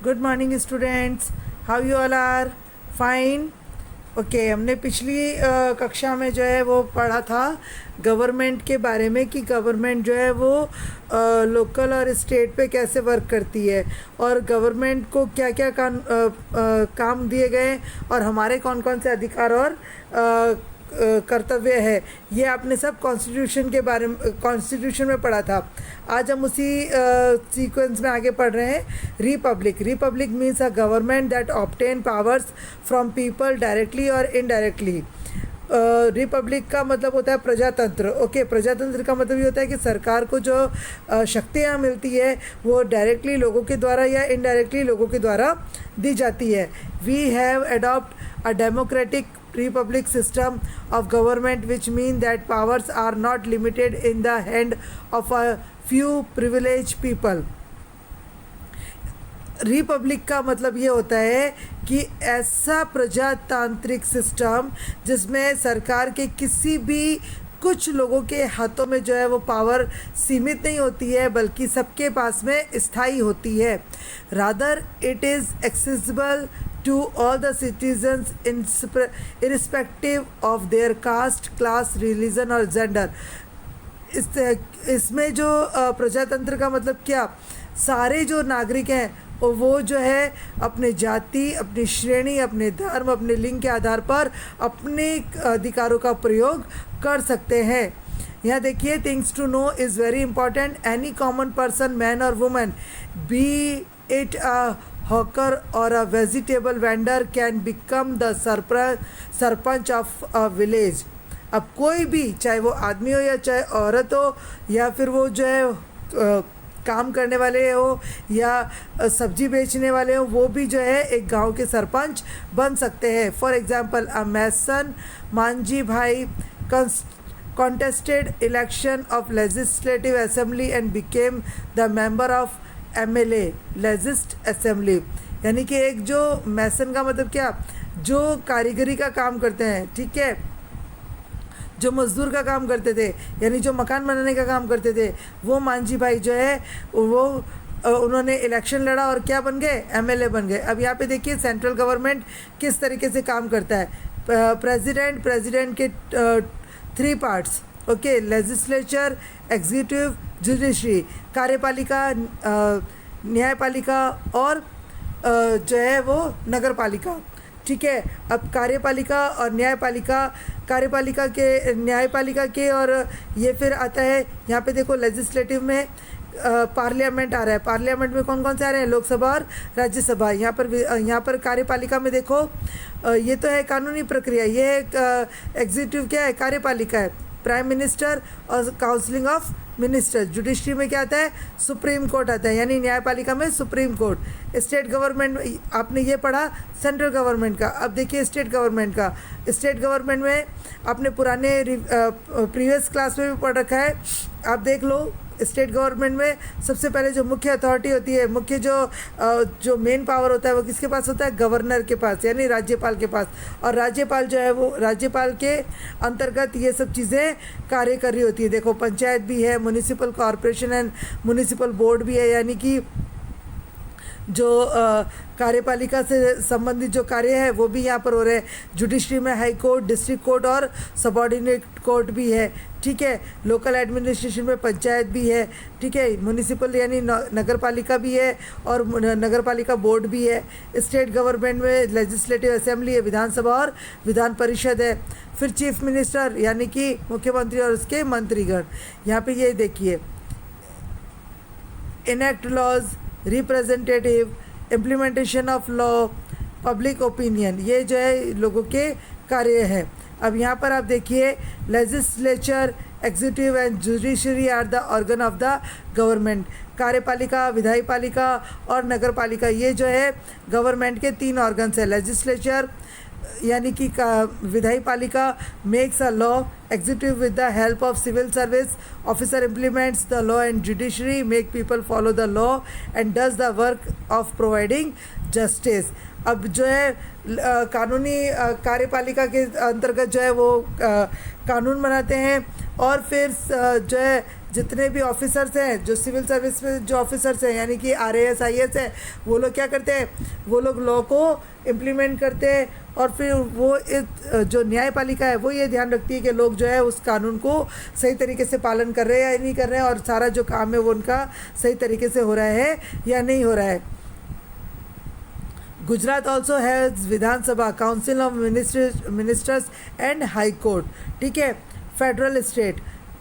Good morning students, how you all are? Fine. Okay, हमने पिछली कक्षा में जो है वो पढ़ा था गवर्नमेंट के बारे में कि गवर्नमेंट जो है वो लोकल और स्टेट पे कैसे वर्क करती है और गवर्नमेंट को क्या क्या काम दिए गए और हमारे कौन कौन से अधिकार और कर्तव्य है। ये आपने सब कॉन्स्टिट्यूशन के बारे में कॉन्स्टिट्यूशन में पढ़ा था। आज हम उसी सीक्वेंस में आगे पढ़ रहे हैं। Republic means a government that obtain powers from people directly और इनडायरेक्टली। रिपब्लिक का मतलब होता है प्रजातंत्र। ओके, प्रजातंत्र का मतलब ये होता है कि सरकार को जो शक्तियाँ मिलती है वो डायरेक्टली लोगों के द्वारा या इनडायरेक्टली लोगों के द्वारा दी जाती है। We have adopt a democratic republic system of government, which mean that powers are not limited in the hand of a few privileged people. Republic का मतलब ये होता है कि ऐसा प्रजातांत्रिक सिस्टम जिसमें सरकार के किसी भी कुछ लोगों के हाथों में जो है वो पावर सीमित नहीं होती है बल्कि सबके पास में स्थायी होती है। Rather it is accessible to all the citizens irrespective of their caste, class, religion और gender। इसमें जो प्रजातंत्र का मतलब क्या, सारे जो नागरिक हैं वो जो है अपने जाति, अपनी श्रेणी, अपने धर्म, अपने लिंग के आधार पर अपने अधिकारों का प्रयोग कर सकते हैं। यहाँ देखिए, things to know is very important. Any common person, man और women, be it a hawker or a vegetable vendor can become the sarpanch of a village. अब कोई भी, चाहे वो आदमी हो या चाहे औरत हो या फिर वो जो है काम करने वाले हो या सब्जी बेचने वाले हो, वो भी जो है एक गांव के सरपंच बन सकते हैं। फॉर एग्जांपल, अ मैसन मांझी भाई contested election of legislative assembly and became the member of MLA legislative assembly. यानी कि एक जो मैसन का मतलब क्या, जो कारीगरी का काम करते हैं, ठीक है, जो मज़दूर का काम करते थे, यानी जो मकान बनाने का काम करते थे, वो मांझी भाई जो है वो उन्होंने इलेक्शन लड़ा और क्या बन गए, MLA बन गए। अब यहाँ पे देखिए सेंट्रल गवर्नमेंट किस तरीके से काम करता है। प्रेसिडेंट के 3 parts, okay, legislature, executive, judiciary, कार्यपालिका, न्यायपालिका और जो है वो नगर पालिका। ठीक है, अब कार्यपालिका और न्यायपालिका के और ये फिर आता है यहाँ पे देखो लेजिस्लेटिव में पार्लियामेंट आ रहा है। पार्लियामेंट में कौन कौन से आ रहे हैं, लोकसभा और राज्यसभा। यहाँ पर कार्यपालिका में देखो ये तो है कानूनी प्रक्रिया, ये एग्जीक्यूटिव क्या है, कार्यपालिका है, प्राइम मिनिस्टर और काउंसिलिंग ऑफ मिनिस्टर। जुडिशरी में क्या आता है, सुप्रीम कोर्ट आता है, यानी न्यायपालिका में सुप्रीम कोर्ट। स्टेट गवर्नमेंट, आपने ये पढ़ा सेंट्रल गवर्नमेंट का। अब देखिए स्टेट गवर्नमेंट का। स्टेट गवर्नमेंट में आपने पुराने प्रीवियस क्लास में भी पढ़ रखा है, आप देख लो। स्टेट गवर्नमेंट में सबसे पहले जो मुख्य अथॉरिटी होती है, मुख्य जो मेन पावर होता है वो किसके पास होता है, गवर्नर के पास, यानी राज्यपाल के पास। और राज्यपाल जो है वो राज्यपाल के अंतर्गत ये सब चीज़ें कार्य कर रही होती है। देखो पंचायत भी है, municipal corporation and municipal board भी है, यानी कि जो कार्यपालिका से संबंधित जो कार्य है वो भी यहाँ पर हो रहे हैं। जुडिशरी में हाई कोर्ट, डिस्ट्रिक्ट कोर्ट और सबॉर्डिनेट कोर्ट भी है। ठीक है, लोकल एडमिनिस्ट्रेशन में पंचायत भी है। ठीक है, म्युनिसिपल यानी नगर पालिका भी है और नगर पालिका बोर्ड भी है। स्टेट गवर्नमेंट में लेजिस्लेटिव असेंबली है, विधानसभा और विधान परिषद है। फिर चीफ मिनिस्टर यानी कि मुख्यमंत्री और उसके मंत्रीगण। यहाँ पे ये देखिए, enact laws, representative, implementation of law, public opinion, ये जो है लोगों के कार्य हैं। अब यहाँ पर आप देखिए, legislature, executive and judiciary are the organ of the government. कार्यपालिका, विधायपालिका और नगर पालिका, ये जो है गवर्नमेंट के 3 ऑर्गन्स है। लेजिस्लेचर यानी कि विधायपालिका makes a law, executive with the help of civil service officer implements the law and judiciary make people follow the law and does the work of providing justice. अब जो है कानूनी कार्यपालिका के अंतर्गत जो है वो कानून बनाते हैं और फिर जो है जितने भी ऑफिसर्स हैं, जो सिविल सर्विस में जो ऑफिसर्स हैं, यानी कि RAS IAS है, वो लोग क्या करते हैं, वो लोग लॉ को इम्प्लीमेंट करते हैं और फिर वो जो न्यायपालिका है वो ये ध्यान रखती है कि लोग जो है उस कानून को सही तरीके से पालन कर रहे हैं या नहीं कर रहे हैं, और सारा जो काम है वो उनका सही तरीके से हो रहा है या नहीं हो रहा है। Gujarat also has Vidhan Sabha, council of ministers and high court. ठीक है, federal state,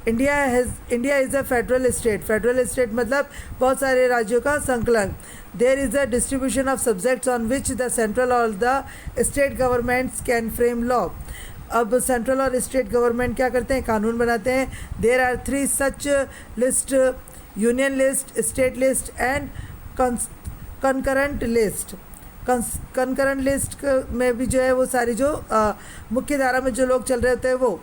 India is a federal state मतलब बहुत सारे राज्यों का संकलन। There is a distribution of subjects on which the central और the state governments can frame law. अब सेंट्रल और स्टेट गवर्नमेंट क्या करते हैं, कानून बनाते हैं। There are 3 such list, union list, state list and concurrent list. Concurrent list में भी जो है वो सारी जो मुख्य धारा में जो लोग चल रहे होते हैं वो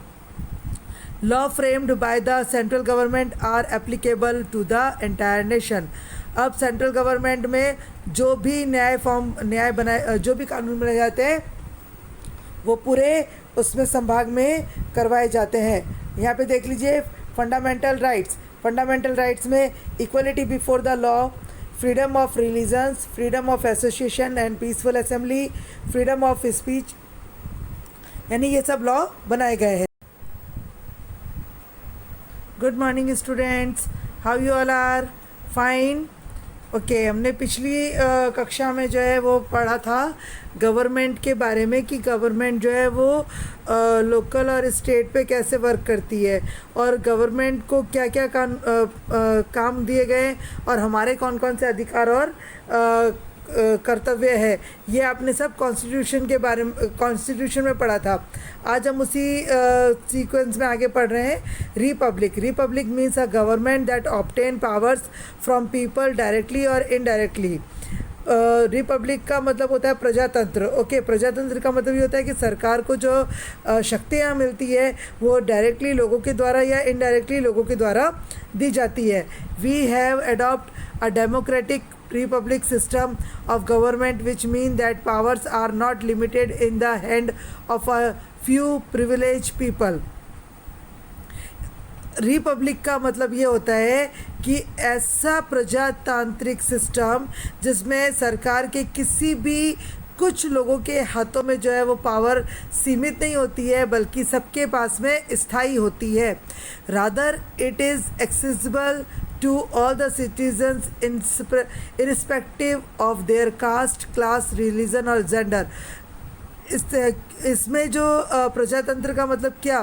law framed by the central government are applicable to the entire nation. अब सेंट्रल गवर्नमेंट में जो भी न्याय बनाए, जो भी कानून बनाए जाते हैं वो पूरे उसमें संभाग में करवाए जाते हैं। यहाँ पे देख लीजिए फंडामेंटल राइट्स में equality before the law, freedom of religions, freedom of association and peaceful assembly, freedom of speech, यानी ये सब लॉ बनाए गए हैं। Good morning students, how you all are? Fine. Okay, हमने पिछली कक्षा में जो है वो पढ़ा था गवर्नमेंट के बारे में कि गवर्नमेंट जो है वो लोकल और स्टेट पे कैसे वर्क करती है और गवर्नमेंट को क्या क्या काम दिए गए और हमारे कौन कौन से अधिकार और कर्तव्य है। ये आपने सब कॉन्स्टिट्यूशन के बारे में, कॉन्स्टिट्यूशन में पढ़ा था। आज हम उसी सीक्वेंस में आगे पढ़ रहे हैं। Republic means a government that obtain powers from people directly और इनडायरेक्टली। रिपब्लिक का मतलब होता है प्रजातंत्र। ओके, प्रजातंत्र का मतलब ये होता है कि सरकार को जो शक्तियाँ मिलती है वो डायरेक्टली लोगों के द्वारा या इनडायरेक्टली लोगों के द्वारा दी जाती है। We have adopt a democratic republic system of government, which mean that powers are not limited in the hand of a few privileged people. Republic का मतलब ये होता है कि ऐसा प्रजातांत्रिक सिस्टम जिसमें सरकार के किसी भी कुछ लोगों के हाथों में जो है वो पावर सीमित नहीं होती है बल्कि सबके पास में स्थायी होती है। Rather it is accessible to all the citizens irrespective of their caste, class, religion और gender। इसमें जो प्रजातंत्र का मतलब क्या,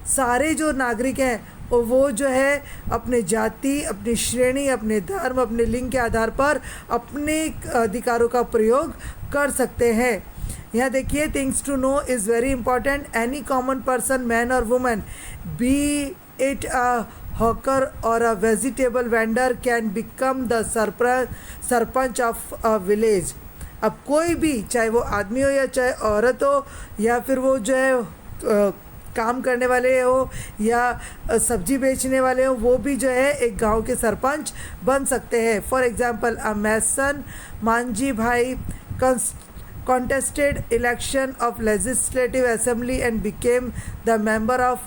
सारे जो नागरिक हैं वो जो है अपने जाति, अपनी श्रेणी, अपने धर्म, अपने लिंग के आधार पर अपने अधिकारों का प्रयोग कर सकते हैं। यहाँ देखिए, things to know is very important. Any common person, man और women, be it a hawker or a vegetable vendor can become the sarpanch of a village. अब कोई भी, चाहे वो आदमी हो या चाहे औरत हो या फिर वो जो है काम करने वाले हो या सब्जी बेचने वाले हो, वो भी जो है एक गांव के सरपंच बन सकते हैं। फॉर एग्जांपल, अ मैसन मांझी भाई contested election of legislative assembly and became the member of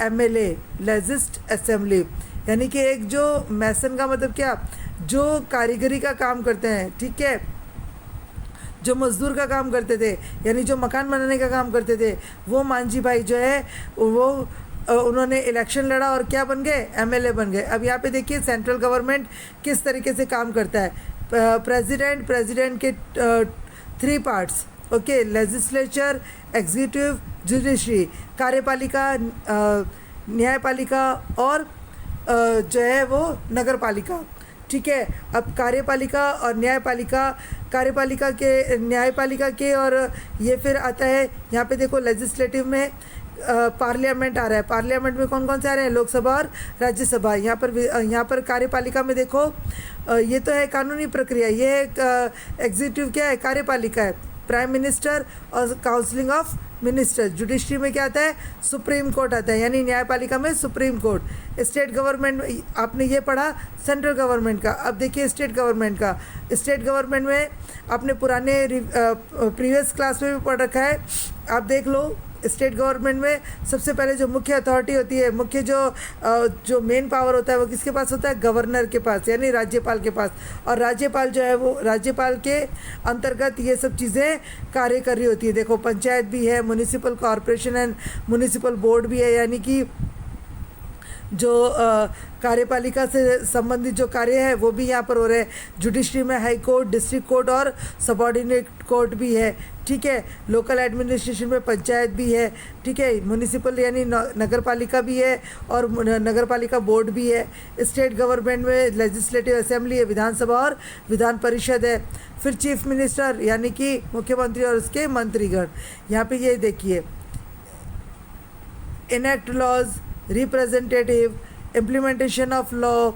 MLA legislative assembly. यानी कि एक जो मैसन का मतलब क्या, जो कारीगरी का काम करते हैं, ठीक है, जो मज़दूर का काम करते थे, यानी जो मकान बनाने का काम करते थे, वो मांझी भाई जो है वो उन्होंने इलेक्शन लड़ा और क्या बन गए, MLA बन गए। अब यहाँ पे देखिए सेंट्रल गवर्नमेंट किस तरीके से काम करता है। प्रेसिडेंट के 3 parts, okay, legislature, executive, judiciary, कार्यपालिका, न्यायपालिका और जो है वो नगर पालिका। ठीक है, अब कार्यपालिका और न्यायपालिका के और ये फिर आता है, यहाँ पे देखो लेजिस्लेटिव में पार्लियामेंट आ रहा है। पार्लियामेंट में कौन कौन से आ रहे हैं, लोकसभा और राज्यसभा। यहाँ पर कार्यपालिका में देखो ये तो है कानूनी प्रक्रिया, ये एग्जीक्यूटिव क्या है, कार्यपालिका है, प्राइम मिनिस्टर और काउंसिलिंग ऑफ मिनिस्टर। जुडिशरी में क्या आता है, सुप्रीम कोर्ट आता है, यानी न्यायपालिका में सुप्रीम कोर्ट। स्टेट गवर्नमेंट, आपने ये पढ़ा सेंट्रल गवर्नमेंट का। अब देखिए स्टेट गवर्नमेंट में आपने पुराने प्रीवियस क्लास में भी पढ़ रखा है, आप देख लो। स्टेट गवर्नमेंट में सबसे पहले जो मुख्य अथॉरिटी होती है, मुख्य जो मेन पावर होता है वो किसके पास होता है? गवर्नर के पास, यानी राज्यपाल के पास। और राज्यपाल जो है वो राज्यपाल के अंतर्गत ये सब चीज़ें कार्य कर रही होती है। देखो पंचायत भी है, municipal corporation and municipal board भी है, यानी कि जो कार्यपालिका से संबंधित जो कार्य है वो भी यहाँ पर हो रहे हैं। जुडिशरी में हाई कोर्ट, डिस्ट्रिक्ट कोर्ट और सबॉर्डिनेट कोर्ट भी है, ठीक है। लोकल एडमिनिस्ट्रेशन में पंचायत भी है, ठीक है। म्युनिसिपल यानी नगर पालिका भी है और नगर पालिका बोर्ड भी है। स्टेट गवर्नमेंट में लेजिस्लेटिव असेंबली है, विधानसभा और विधान परिषद है। फिर चीफ मिनिस्टर यानी कि मुख्यमंत्री और उसके मंत्रीगण। यहाँ पे ये देखिए, enact laws, representative, implementation of law,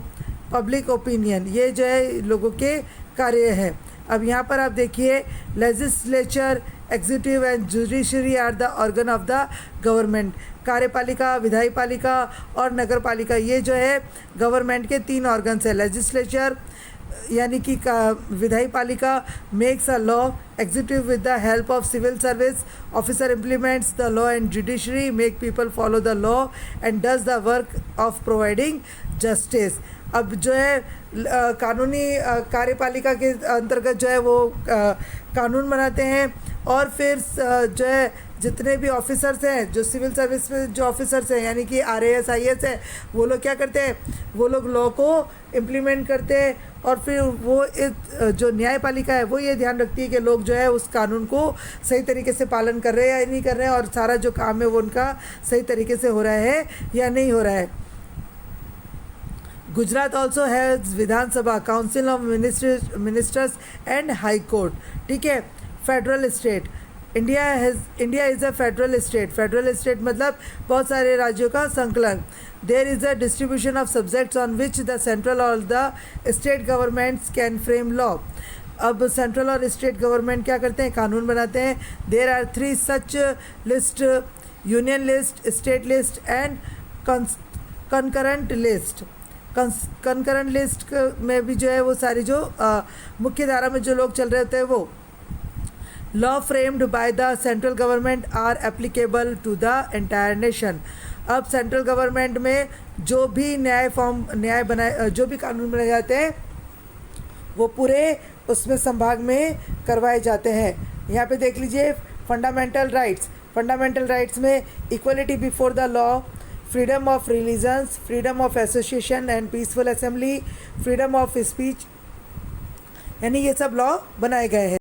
public opinion, ये जो है लोगों के कार्य है। अब यहाँ पर आप देखिए, legislature, executive and judiciary are the organ of the government. कार्यपालिका, विधायपालिका और नगरपालिका, ये जो है गवर्नमेंट के 3 ऑर्गन्स है। लेजिस्लेचर यानी कि विधायपालिका makes a law, executive with the help of civil service officer implements the law and judiciary make people follow the law and does the work of providing justice. अब जो है कानूनी कार्यपालिका के अंतर्गत जो है वो कानून बनाते हैं, और फिर जो है जितने भी ऑफिसर्स हैं, जो सिविल सर्विस में जो ऑफिसर्स हैं यानी कि RAS IAS है, वो लोग क्या करते हैं? वो लोग लॉ को इम्प्लीमेंट करते हैं। और फिर वो जो न्यायपालिका है वो ये ध्यान रखती है कि लोग जो है उस कानून को सही तरीके से पालन कर रहे हैं या नहीं कर रहे हैं, और सारा जो काम है वो उनका सही तरीके से हो रहा है या नहीं हो रहा है। Gujarat also has Vidhan Sabha, council of ministers and high court, ठीक है। Federal state, India is a federal state. Federal state मतलब बहुत सारे राज्यों का संकलन। There is a distribution of subjects on which the central और the state governments can frame law. अब सेंट्रल और स्टेट गवर्नमेंट क्या करते हैं? कानून बनाते हैं। There are 3 such list, union list, state list and concurrent list. Concurrent list में भी जो है वो सारी जो मुख्य धारा में जो लोग चल रहे होते हैं वो law framed by the central government are applicable to the entire nation. अब सेंट्रल गवर्नमेंट में जो भी न्याय बनाए, जो भी कानून बनाए जाते हैं वो पूरे उसमें संभाग में करवाए जाते हैं। यहाँ पे देख लीजिए, फंडामेंटल राइट्स में equality before the law, freedom of religions, freedom of association and peaceful assembly, freedom of speech, यानी ये सब लॉ बनाए गए हैं।